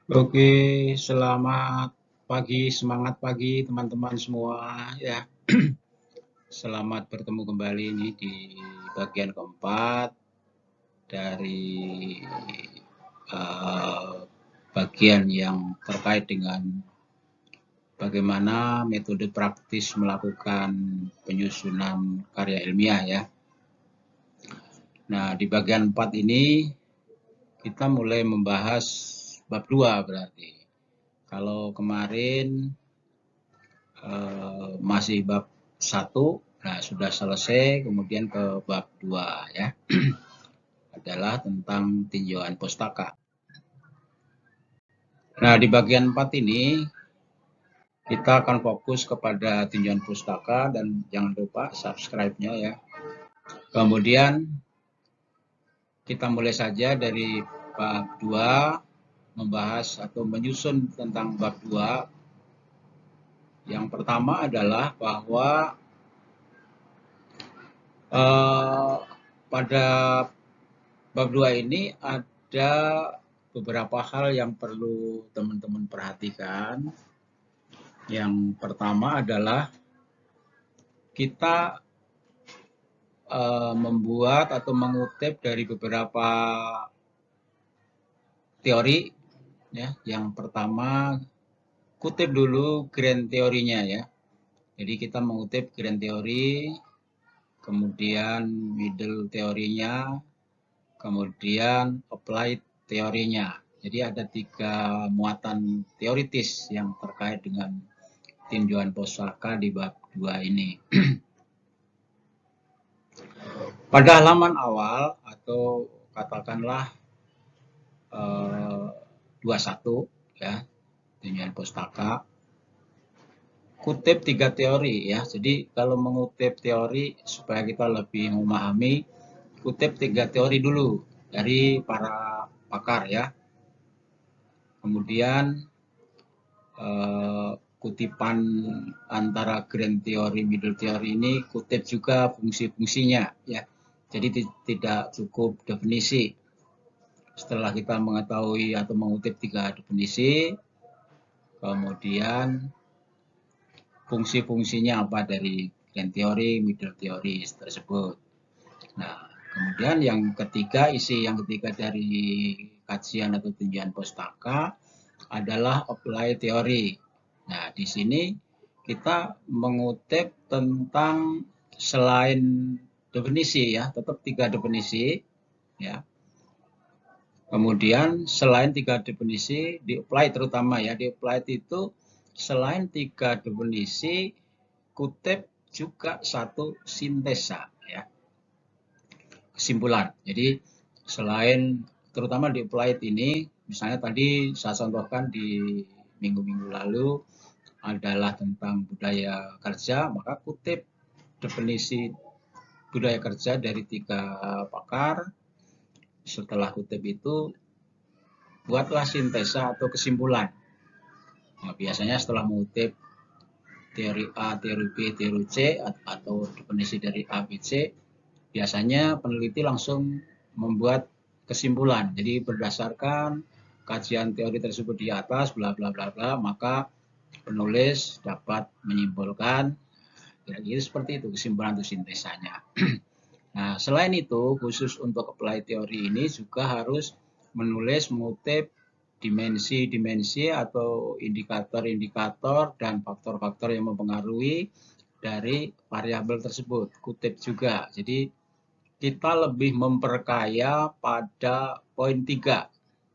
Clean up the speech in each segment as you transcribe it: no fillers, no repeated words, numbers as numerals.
Oke, selamat pagi, semangat pagi teman-teman semua ya. Selamat bertemu kembali ini di bagian keempat dari eh, bagian yang terkait dengan bagaimana metode praktis melakukan penyusunan karya ilmiah ya. Nah, di bagian 4 ini kita mulai membahas bab 2 berarti. Kalau kemarin masih bab 1, nah sudah selesai, kemudian ke bab 2 ya, adalah tentang tinjauan pustaka. Nah, di bagian 4 ini kita akan fokus kepada tinjauan pustaka dan jangan lupa subscribe-nya ya. Kemudian kita mulai saja dari bab 2 membahas atau menyusun tentang bab 2. Yang pertama adalah bahwa pada bab 2 ini ada beberapa hal yang perlu teman-teman perhatikan. Yang pertama adalah kita membuat atau mengutip dari beberapa teori ya. Yang pertama kutip dulu grand teorinya ya. Jadi kita mengutip grand teori, kemudian middle teorinya, kemudian applied teorinya. Jadi ada 3 muatan teoritis yang terkait dengan tinjauan pustaka di bab 2 ini. Pada halaman awal atau katakanlah 21 ya, tinjauan pustaka, kutip 3 teori ya. Jadi kalau mengutip teori supaya kita lebih memahami, kutip 3 teori dulu dari para pakar ya. Kemudian kutipan antara grand theory, middle theory ini kutip juga fungsi-fungsinya ya. Jadi tidak cukup definisi. Setelah kita mengetahui atau mengutip 3 definisi, kemudian fungsi-fungsinya apa dari grand theory, middle theory tersebut. Nah, kemudian yang ketiga, isi yang ketiga dari kajian atau tinjauan pustaka adalah apply teori. Nah, di sini kita mengutip tentang selain definisi ya, tetap 3 definisi ya. Kemudian selain 3 definisi di apply terutama ya, di apply itu selain 3 definisi kutip juga 1 sintesa ya, kesimpulan. Jadi selain terutama di applied ini, misalnya tadi saya contohkan di minggu-minggu lalu adalah tentang budaya kerja, maka kutip definisi budaya kerja dari 3 pakar. Setelah kutip itu buatlah sintesa atau kesimpulan. Nah, biasanya setelah mengutip teori A, teori B, teori C atau definisi dari A, B, C, biasanya peneliti langsung membuat kesimpulan. Jadi berdasarkan kajian teori tersebut di atas, bla bla bla bla, maka penulis dapat menyimpulkan kira-kira seperti itu kesimpulan atau sintesanya. Nah, selain itu, khusus untuk apply teori ini juga harus menulis, mengutip dimensi-dimensi atau indikator-indikator dan faktor-faktor yang mempengaruhi dari variabel tersebut. Kutip juga. Jadi kita lebih memperkaya pada poin 3,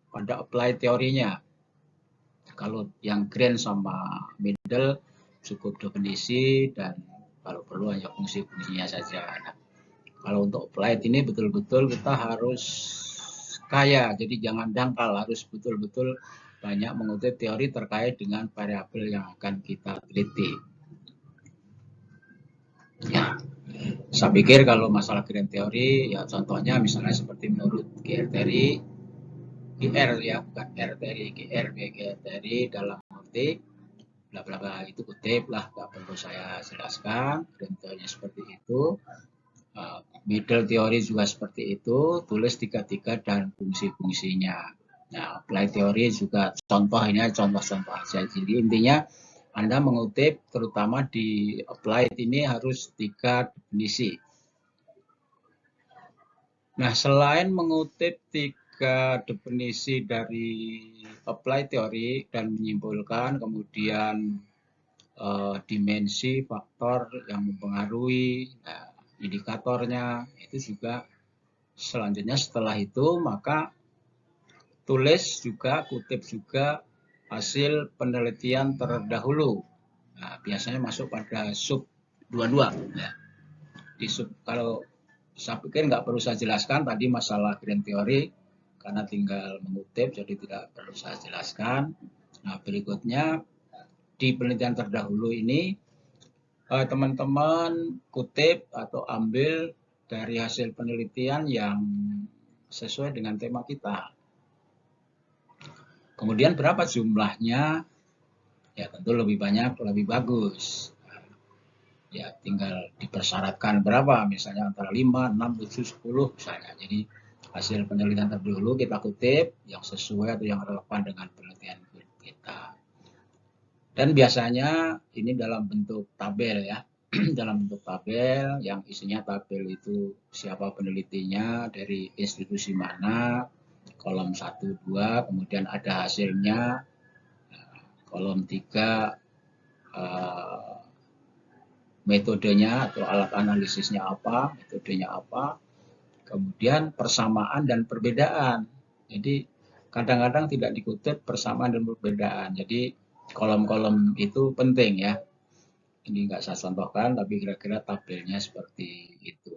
pada apply teorinya. Kalau yang grand sama middle cukup definisi dan kalau perlu hanya fungsi-fungsinya saja. Nah, kalau untuk applied ini betul-betul kita harus kaya, jadi jangan dangkal, harus betul-betul banyak mengutip teori terkait dengan variabel yang akan kita teliti. Ya, saya pikir kalau masalah grand teori, ya contohnya misalnya seperti menurut GR teori, GR ya, bukan R teori, GR teori dalam arti bla bla bla itu kutip lah, nggak perlu saya jelaskan. Grand teorinya seperti itu. Middle teori juga seperti itu, tulis 3 dan fungsi-fungsinya. Nah, apply teori juga contoh, ini contoh-contoh aja. Jadi intinya Anda mengutip, terutama di applied ini harus 3 definisi. Nah, selain mengutip 3 definisi dari applied teori dan menyimpulkan, kemudian dimensi faktor yang mempengaruhi, indikatornya, itu juga selanjutnya setelah itu maka tulis juga, kutip juga hasil penelitian terdahulu. Nah, biasanya masuk pada sub 22. Ya. Di sub, kalau saya pikir nggak perlu saya jelaskan tadi masalah grand theory, karena tinggal mengutip, jadi tidak perlu saya jelaskan. Nah, berikutnya di penelitian terdahulu ini, teman-teman kutip atau ambil dari hasil penelitian yang sesuai dengan tema kita. Kemudian berapa jumlahnya? Ya tentu lebih banyak, lebih bagus. Ya tinggal dipersyaratkan berapa, misalnya antara 5, 6, 7, 10 misalnya. Jadi hasil penelitian terdahulu kita kutip yang sesuai atau yang relevan dengan penelitian kita. Dan biasanya ini dalam bentuk tabel ya. Dalam bentuk tabel yang isinya tabel itu siapa penelitinya, dari institusi mana, kolom 1, 2, kemudian ada hasilnya, kolom 3, metodenya atau alat analisisnya apa, metodenya apa, kemudian persamaan dan perbedaan. Jadi kadang-kadang tidak dikutip persamaan dan perbedaan. Jadi kolom-kolom itu penting ya. Ini nggak saya contohkan, tapi kira-kira tabelnya seperti itu.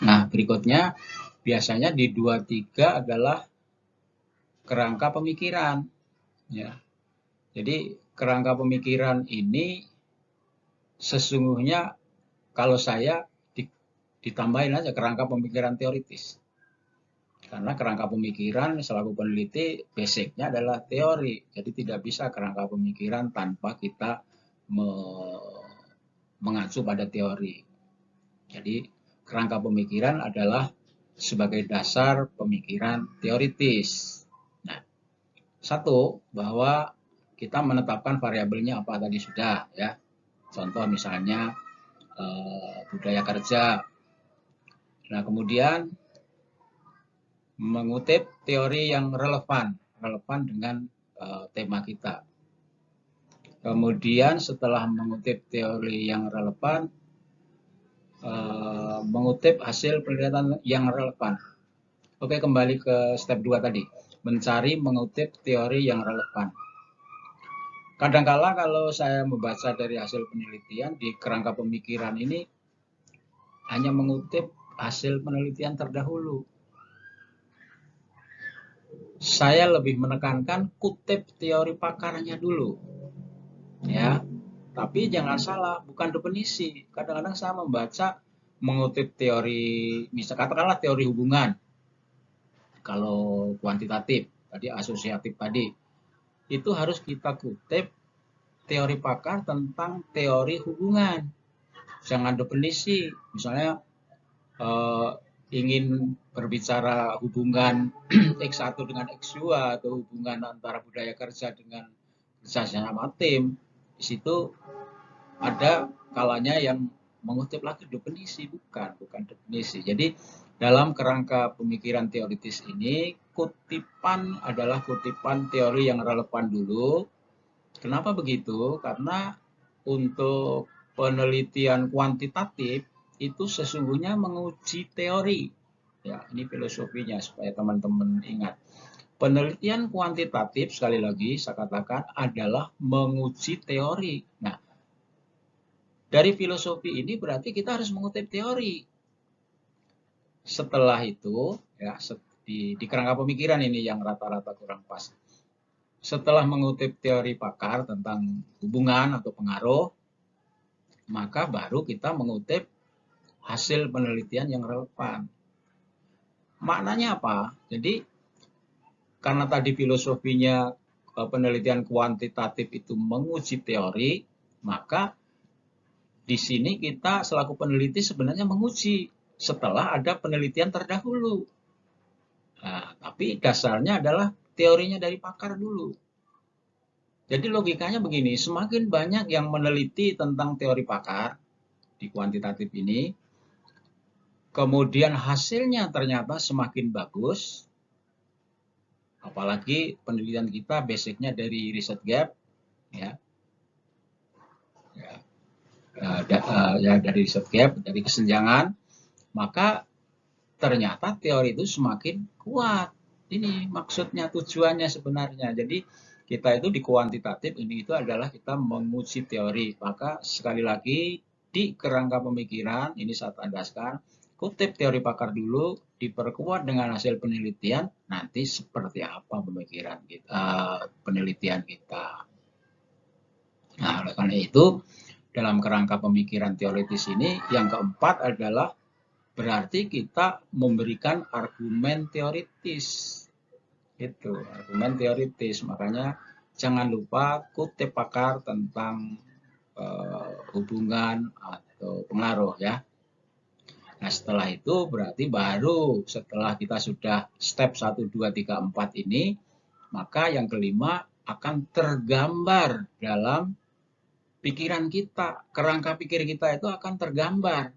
Nah, berikutnya biasanya di 23 adalah kerangka pemikiran. Ya. Jadi kerangka pemikiran ini sesungguhnya kalau saya ditambahin aja kerangka pemikiran teoritis. Karena kerangka pemikiran selaku peneliti basicnya adalah teori. Jadi tidak bisa kerangka pemikiran tanpa kita mengacu pada teori. Jadi kerangka pemikiran adalah sebagai dasar pemikiran teoritis. Nah, satu, bahwa kita menetapkan variabelnya apa tadi sudah ya. Contoh misalnya budaya kerja. Nah, kemudian mengutip teori yang relevan dengan tema kita. Kemudian setelah mengutip teori yang relevan, mengutip hasil penelitian yang relevan. Oke, kembali ke step 2 tadi. Mencari, mengutip teori yang relevan. Kadangkala kalau saya membaca dari hasil penelitian di kerangka pemikiran ini hanya mengutip hasil penelitian terdahulu. Saya lebih menekankan kutip teori pakarnya dulu. Ya. Tapi jangan salah, bukan definisi. Kadang-kadang saya membaca mengutip teori, misalnya katakanlah teori hubungan. Kalau kuantitatif, tadi asosiatif tadi, itu harus kita kutip teori pakar tentang teori hubungan. Jangan definisi, misalnya ingin berbicara hubungan X1 dengan X2 atau hubungan antara budaya kerja dengan kerja sama tim, di situ ada kalanya yang mengutip lagi definisi, bukan definisi. Jadi dalam kerangka pemikiran teoritis ini, kutipan adalah kutipan teori yang relevan dulu. Kenapa begitu? Karena untuk penelitian kuantitatif itu sesungguhnya menguji teori. Ya, ini filosofinya supaya teman-teman ingat. Penelitian kuantitatif, sekali lagi saya katakan, adalah menguji teori. Nah, dari filosofi ini berarti kita harus mengutip teori. Setelah itu, ya, di kerangka pemikiran ini yang rata-rata kurang pas. Setelah mengutip teori pakar tentang hubungan atau pengaruh, maka baru kita mengutip hasil penelitian yang relevan. Maknanya apa? Jadi, karena tadi filosofinya penelitian kuantitatif itu menguji teori, maka di sini kita selaku peneliti sebenarnya menguji setelah ada penelitian terdahulu. Nah, Tapi dasarnya adalah teorinya dari pakar dulu. Jadi logikanya begini, semakin banyak yang meneliti tentang teori pakar di kuantitatif ini, kemudian hasilnya ternyata semakin bagus, apalagi penelitian kita basicnya dari riset gap, ya, dari riset gap, dari kesenjangan, maka ternyata teori itu semakin kuat. Ini maksudnya, tujuannya sebenarnya. Jadi kita itu di kuantitatif ini itu adalah kita menguji teori. Maka sekali lagi di kerangka pemikiran ini saya tandaskan, kutip teori pakar dulu, diperkuat dengan hasil penelitian, nanti seperti apa pemikiran kita, penelitian kita. Nah, oleh karena itu dalam kerangka pemikiran teoritis ini yang keempat adalah berarti kita memberikan argumen teoritis. Itu, argumen teoritis. Makanya jangan lupa kutip pakar tentang hubungan atau pengaruh ya. Nah, setelah itu berarti baru setelah kita sudah step 1, 2, 3, 4 ini, maka yang kelima akan tergambar dalam pikiran kita. Kerangka pikir kita itu akan tergambar.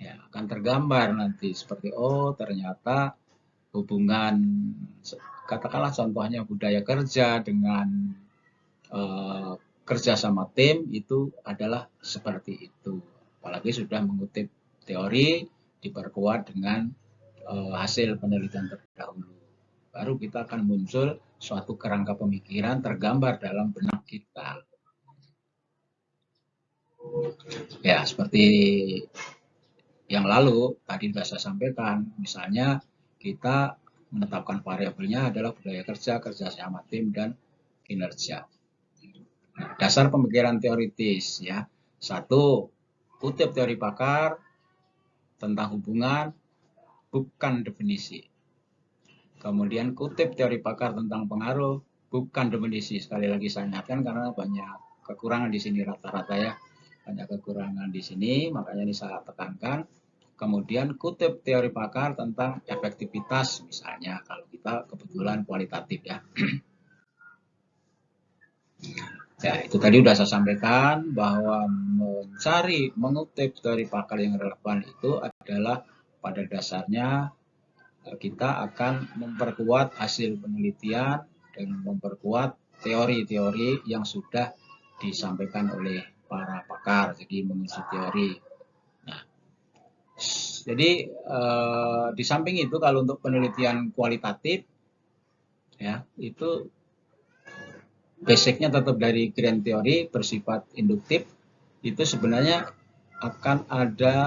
Ya, akan tergambar nanti seperti oh ternyata hubungan katakanlah contohnya budaya kerja dengan kerja sama tim itu adalah seperti itu. Apalagi sudah mengutip teori diperkuat dengan hasil penelitian terdahulu. Baru kita akan muncul suatu kerangka pemikiran tergambar dalam benak kita. Ya, seperti yang lalu tadi sudah saya sampaikan, misalnya kita menetapkan variabelnya adalah budaya kerja, kerja sama tim, dan kinerja. Dasar pemikiran teoritis ya. Satu, kutip teori pakar tentang hubungan, bukan definisi. Kemudian kutip teori pakar tentang pengaruh, bukan definisi. Sekali lagi saya ingatkan karena banyak kekurangan di sini rata-rata ya. Banyak kekurangan di sini, makanya ini saya tekankan. Kemudian kutip teori pakar tentang efektivitas misalnya kalau kita kebetulan kualitatif ya. Ya, itu tadi sudah saya sampaikan bahwa mengutip teori pakar yang relevan itu adalah pada dasarnya kita akan memperkuat hasil penelitian dan memperkuat teori-teori yang sudah disampaikan oleh para pakar. Jadi menguji teori. Nah, jadi di samping itu kalau untuk penelitian kualitatif ya itu basicnya tetap dari grand teori bersifat induktif, itu sebenarnya akan ada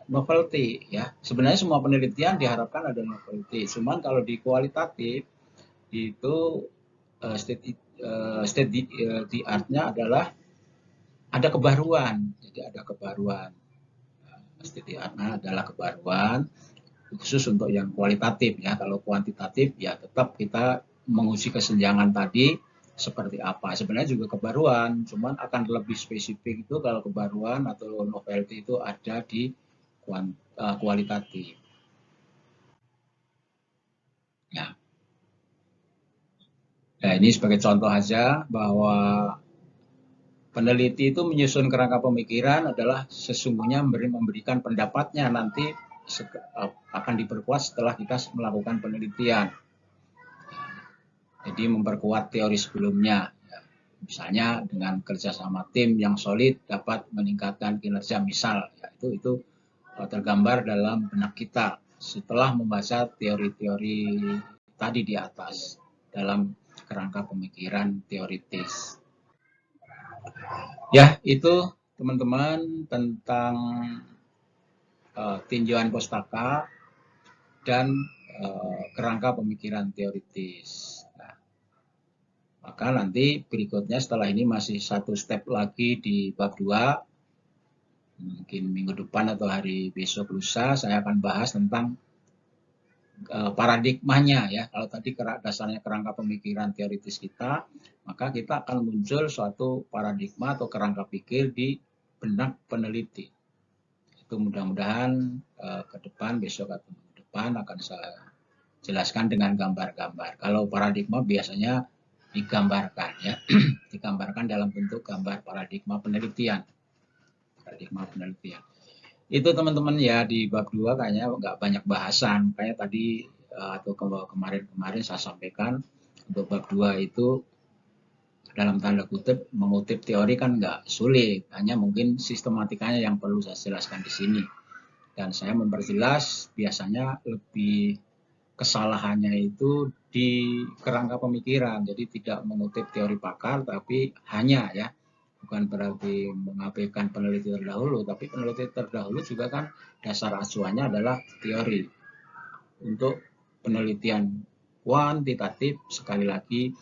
novelty ya. Sebenarnya semua penelitian diharapkan ada novelty. Cuman kalau di kualitatif itu state the art-nya adalah ada kebaruan. Jadi ada kebaruan. State the art-nya adalah kebaruan khusus untuk yang kualitatif ya. Kalau kuantitatif ya tetap kita menguji kesenjangan tadi seperti apa. Sebenarnya juga kebaruan, cuman akan lebih spesifik itu kalau kebaruan atau novelty itu ada di kualitatif. Ya. Nah, ini sebagai contoh aja bahwa peneliti itu menyusun kerangka pemikiran adalah sesungguhnya memberikan pendapatnya nanti akan diperkuat setelah kita melakukan penelitian. Jadi memperkuat teori sebelumnya. Misalnya dengan kerjasama tim yang solid dapat meningkatkan kinerja misal. Ya, itu tergambar dalam benak kita setelah membaca teori-teori tadi di atas dalam kerangka pemikiran teoritis. Ya, itu teman-teman tentang tinjauan pustaka dan kerangka pemikiran teoritis. Nah, maka nanti berikutnya setelah ini masih satu step lagi di bab 2. Mungkin minggu depan atau hari besok lusa saya akan bahas tentang paradigmanya ya. Kalau tadi dasarnya kerangka pemikiran teoritis kita, maka kita akan muncul suatu paradigma atau kerangka pikir di benak peneliti. Itu mudah-mudahan ke depan besok atau minggu depan akan saya jelaskan dengan gambar-gambar. Kalau paradigma biasanya digambarkan ya, digambarkan dalam bentuk gambar paradigma penelitian. Paradigma penelitian. Itu teman-teman ya di bab 2 kayaknya nggak banyak bahasan. Kayak tadi atau kemarin saya sampaikan untuk bab 2 itu dalam tanda kutip mengutip teori kan nggak sulit, hanya mungkin sistematikanya yang perlu saya jelaskan di sini. Dan saya memperjelas biasanya lebih kesalahannya itu di kerangka pemikiran, jadi tidak mengutip teori pakar, tapi hanya ya, bukan berarti mengabaikan peneliti terdahulu, tapi peneliti terdahulu juga kan dasar acuannya adalah teori. Untuk penelitian kuantitatif sekali lagi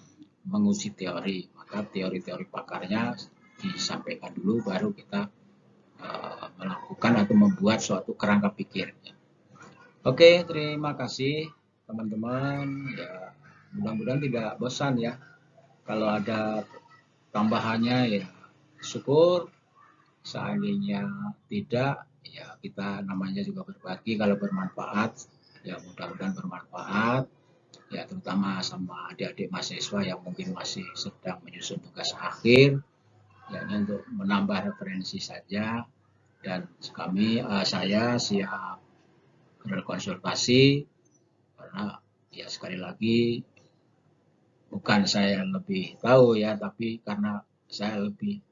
menguji teori, maka teori-teori pakarnya disampaikan dulu, baru kita melakukan atau membuat suatu kerangka pikir. Oke, terima kasih teman-teman. Ya, mudah-mudahan tidak bosan ya. Kalau ada tambahannya ya syukur. Seandainya tidak, ya kita namanya juga berbagi. Kalau bermanfaat, ya mudah-mudahan bermanfaat. Ya terutama sama adik-adik mahasiswa yang mungkin masih sedang menyusun tugas akhir. Ya ini untuk menambah referensi saja. Dan saya siap berkonsultasi karena ya sekali lagi bukan saya yang lebih tahu ya, tapi karena saya lebih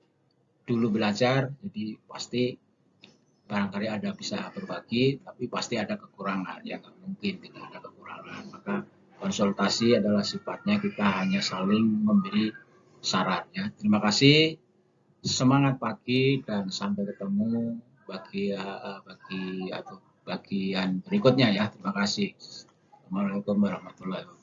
dulu belajar, jadi pasti barangkali ada bisa berbagi, tapi pasti ada kekurangan ya, nggak mungkin tidak ada kekurangan. Maka konsultasi adalah sifatnya kita hanya saling memberi saran ya. Terima kasih, semangat pagi dan sampai ketemu bagi atau bagian berikutnya ya. Terima kasih. Assalamualaikum warahmatullahi wabarakatuh.